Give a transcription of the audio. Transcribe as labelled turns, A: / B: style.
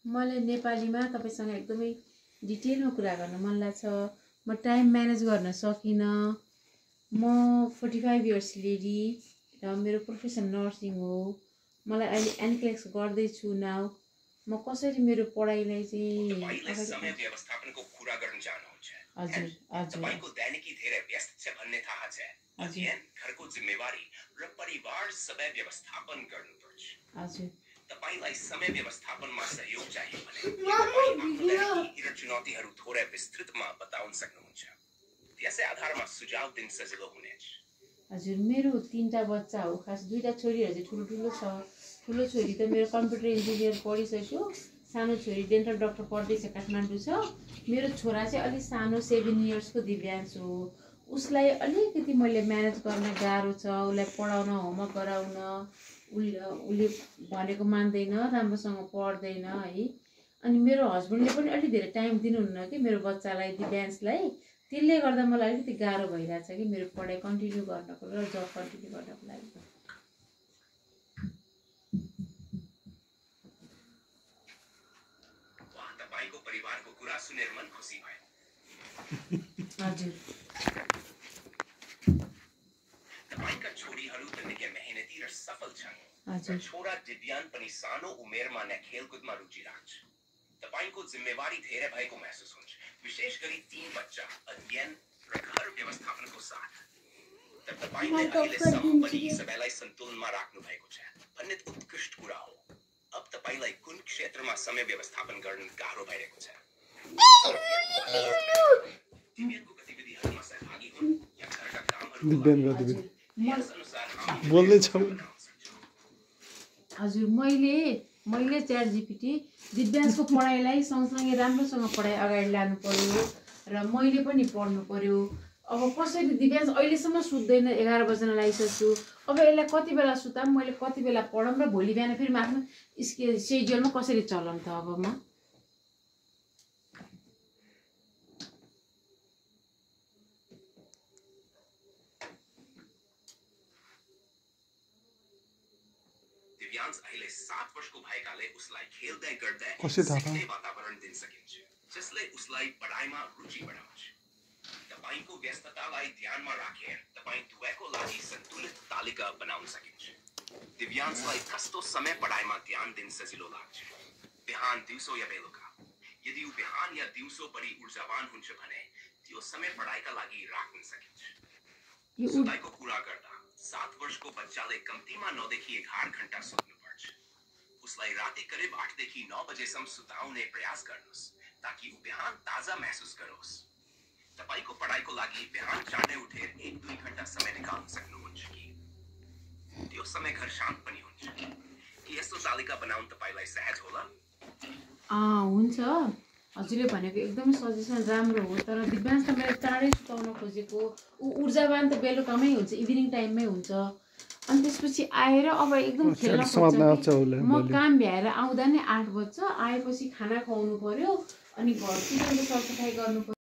A: मलाई नेपालीमा तपाईसँग एकदमै डिटेलमा कुरा गर्न मन लाग्छ। म टाइम म्यानेज गर्न सकिनँ। म 45 इयर्स लेडी र मेरो प्रोफेसन नर्सिङ हो। मलाई अहिले एनक्लेक्स गर्दैछु नाउ। म कसरी मेरो पढाइलाई चाहिँ
B: समय व्यवस्थापनको कुरा गर्न चाहनुहुन्छ।
A: हजुर हजुर
B: तपाईको दैनिकी धेरै व्यस्त छ भन्ने थाहा छ। अध्ययन, घरको जिम्मेवारी र परिवार सबै व्यवस्थापन गर्नुपर्छ।
A: हजुर
B: तपाईलाई समय व्यवस्थापनमा सहयोग चाहियो भने तपाईँ आफ्नो चुनौतीहरू थोरै विस्तृतमा बताउन सक्नुहुन्छ। त्यसै आधारमा सुझाव दिन सजिलो हुनेछ।
A: हजुर मेरो 3टा बच्चा हो। खास 2टा छोरीहरू चाहिँ ठुलो छ। ठुलो छोरी त मेरो कम्प्युटर इन्जिनियर पढिसक्यो। सानो छोरी डेन्टल डक्टर पढ्दैछ, काठमाडौँ छ। मेरो छोरा चाहिँ अलिक सानो 7 इयर्सको दिव्याङ्श हो। उसलाई अलिकति मैले म्यानेज गर्न गाह्रो छ। उसलाई पढाउन, होमवर्क गराउन उसले भनेको मान्दैन, राम्रोसँग पढ्दैन है। अनि मेरो हस्बेन्डले पनि अलिक धेरै टाइम दिनुहुन्न कि मेरो बच्चालाई, दिव्याङ्शलाई। त्यसले गर्दा मलाई अलिकति गाह्रो भइरहेछ कि मेरो पढाइ कन्टिन्यू गर्नको र जब कन्टिन्यू गर्नको लागि।
B: तपाईको परिवारको कुरा सुनेर मन खुसी भयो।
A: हजुर
B: तपाईका छोरीहरू त निकै मेहनती र सफल छन्।
A: हजुर
B: छोरा दिव्यान पनि सानो उमेरमा नै खेलकुदमा रुचि राख्छ। तपाईको जिम्मेवारी धेरै भएको महसुस हुन्छ, विशेष गरी 3 बच्चा, अध्ययन र घर व्यवस्थापनको साथ। तपाईले अहिलेसम्म पनि सबैलाई सन्तुलनमा राख्नु भएको छ भन्ने उत्कृष्ट कुरा हो। अब तपाईलाई कुन क्षेत्रमा समय व्यवस्थापन गर्न गाह्रो भइरहेको छ? दिव्यानको गतिविधिहरूमा सहभागी हुन् या घरका कामहरू
C: बोल्दै छौ।
A: हजुर मैले च्याट जीपीटी दिव्याङ्शको पढाइलाई सँगसँगै राम्रोसँग पढाइ अगाडि लानु पर्यो र मैले पनि पढ्नु पर्यो। अब कसरी दिव्याङ्श अहिलेसम्म सुत्दैन, 11 बज्न लागिसक्छु। अब यसलाई कति बेला सुताम, मैले कति बेला पढाउँ र भोलि बिहान फेरि म आफ्नो सेड्युलमा कसरी चलाउँ त अब म?
B: दिव्याङ्श अहिले 7 वर्षको भएकाले उसलाई खेल्दै गर्दै
C: कसरी थाहा
B: सिक्ने वातावरण दिन सकिन्छ, जसले उसलाई पढाइमा रुचि बढाउँछ। तपाईको व्यस्ततालाई ध्यानमा राखेर तपाई दुवैको लागि सन्तुलित तालिका बनाउन सकिन्छ। दिव्याङ्शलाई कस्तो समय पढाइमा ध्यान दिन सजिलो लाग्छ? बिहान, दिउँसो या बेलुका? यदि ऊ बिहान या दिउँसो बढी ऊर्जावान हुन्छ भने त्यो समय पढाइका लागि राख्न सकिन्छ। सुताइको कुरा गर्दा 7 वर्षको बच्चाले कम्तीमा 9 देखि 11 घण्टा सुत्नुपर्छ। उसलाई राति करिब 8 देखि 9 बजेसम्म सुताउने प्रयास गर्नुहोस् ताकि ऊ बिहान ताजा महसुस गरोस्। तपाईको पढाइको लागि बिहान चाँडै उठेर 1-2 घण्टा समय निकाल्न सक्नुहुन्छ कि? त्यो समय घर शान्त पनि हुन्छ। के यस्तो तालिका बनाउन तपाईलाई सहज होला?
A: हुन्छ। हजुरले भनेको एकदमै सजेसन राम्रो हो, तर दिव्याङ्श त मैले चाँडै सुताउन खोजेको। ऊ ऊर्जावान त बेलुकामै हुन्छ, इभिनिङ टाइममै हुन्छ। अनि त्यसपछि आएर अब एकदम खेल्न खोज्छ। म काम भ्याएर आउँदा नै 8 बज्छ। आएपछि खाना खुवाउनु पर्यो, अनि घर किचनको सरसफाइ गर्नु पर्यो।